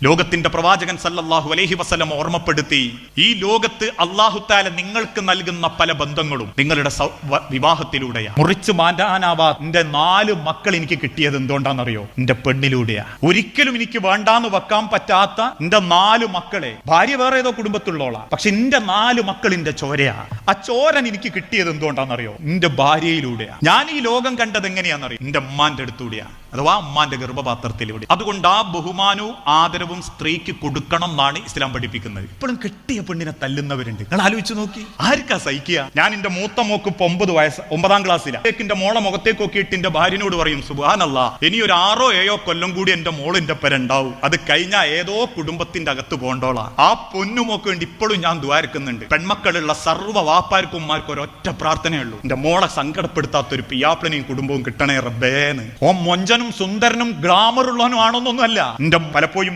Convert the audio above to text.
ലോകത്തിന്റെ പ്രവാചകൻ സല്ലല്ലാഹു അലൈഹി വസല്ലം ഓർമ്മപ്പെടുത്തി, ഈ ലോകത്ത് അല്ലാഹു തആല നിങ്ങൾക്ക് നൽകുന്ന പല ബന്ധങ്ങളും നിങ്ങളുടെ വിവാഹത്തിലൂടെയാണ്. മുറിച്ചു മാറ്റാനാവാ എന്റെ 4 മക്കൾ എനിക്ക് കിട്ടിയത് എന്തുകൊണ്ടാണെന്നറിയോ? എന്റെ പെണ്ണിലൂടെയാ. ഒരിക്കലും എനിക്ക് വേണ്ടാന്ന് വെക്കാൻ പറ്റാത്ത എന്റെ 4 മക്കളെ, ഭാര്യ വേറെ ഏതോ കുടുംബത്തിലുള്ളോളാ, പക്ഷെ എന്റെ 4 മക്കളിന്റെ ചോരയാ. ആ ചോരൻ എനിക്ക് കിട്ടിയത് എന്തുകൊണ്ടാണെന്നറിയോ? എന്റെ ഭാര്യയിലൂടെയാ. ഞാൻ ഈ ലോകം കണ്ടത് എങ്ങനെയാണെന്നറിയോ? എന്റെ ഉമ്മാന്റെ അടുത്തൂടെയാണ്, അഥവാ ഉമ്മാന്റെ ഗർഭപാത്രത്തിലൂടെ. അതുകൊണ്ട് ആ ബഹുമാനവും ആദരവും സ്ത്രീക്ക് കൊടുക്കണം എന്നാണ് ഇസ്ലാം പഠിപ്പിക്കുന്നത്. ഇപ്പോഴും കെട്ടിയ പെണ്ണിനെ തല്ലുന്നവരുണ്ട്. നിങ്ങൾ ആലോചിച്ച് നോക്കി, ആർക്കാ സഹിക്കുക? ഞാൻ എന്റെ മൂത്ത മോക്ക് 9 വയസ്സ്, 9ാം ക്ലാസ്സിലാണ്. എന്റെ മോളെ മുഖത്തേക്ക് നോക്കിയിട്ട് എന്റെ ഭാര്യനോട് പറയും, സുബ്ഹാനല്ലാഹ്, ഇനി ഒരു 6 or 7 കൊല്ലം കൂടി എന്റെ മോളിന്റെ പേരുണ്ടാവും, അത് കഴിഞ്ഞാൽ ഏതോ കുടുംബത്തിന്റെ അകത്ത് പോകണ്ടോളാ. ആ പൊന്നുമോക്ക് വേണ്ടി ഇപ്പോഴും ഞാൻ ദ്വാരക്കുന്നുണ്ട്. പെൺമക്കളുള്ള സർവ്വ വാപ്പാർക്കും ഉമ്മാർക്കും ഒരൊറ്റ പ്രാർത്ഥനയുള്ളൂ, എന്റെ മോളെ സങ്കടപ്പെടുത്താത്തൊരു പിയാപ്പിളനെയും കുടുംബവും കിട്ടണേ റബ്ബേന്ന്. ഓ മൊഞ്ചനും സുന്ദരനും ഗ്ലാമറുള്ളവനും ആണോന്നൊന്നും അല്ല. എന്റെ പലപ്പോഴും